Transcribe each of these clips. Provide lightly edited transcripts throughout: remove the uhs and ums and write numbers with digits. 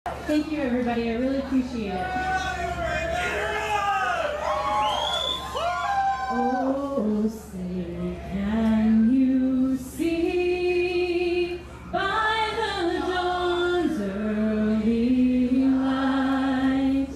Thank you, everybody. I really appreciate it. Oh, say, can you see by the dawn's early light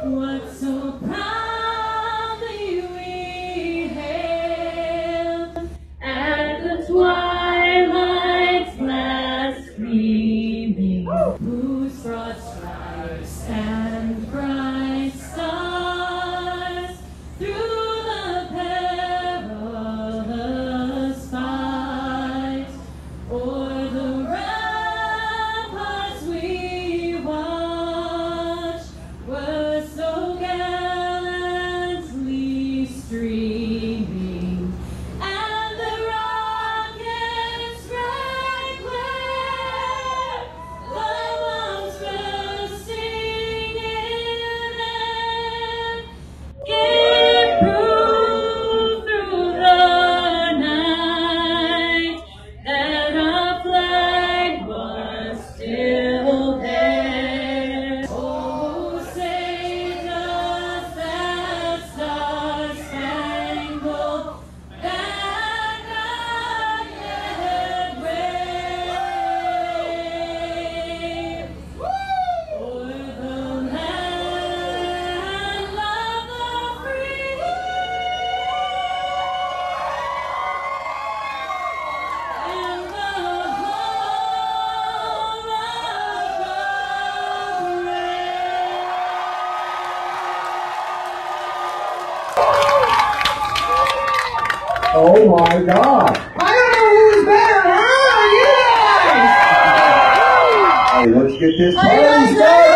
what so proudly we hailed at the twilight's last gleaming, whose broad stripes and bright stars through the perilous fight o'er the ramparts we watched were so gallantly streaming, and the rockets rang clear, the bombs bursting in air, gave proof through the night that our flag was still there. Oh, say does that star-spangled banner yet wave o'er the land of the free and the home of the brave. Oh my God! I don't know who's better, huh? You guys! Hey, let's get this Are you party guys started!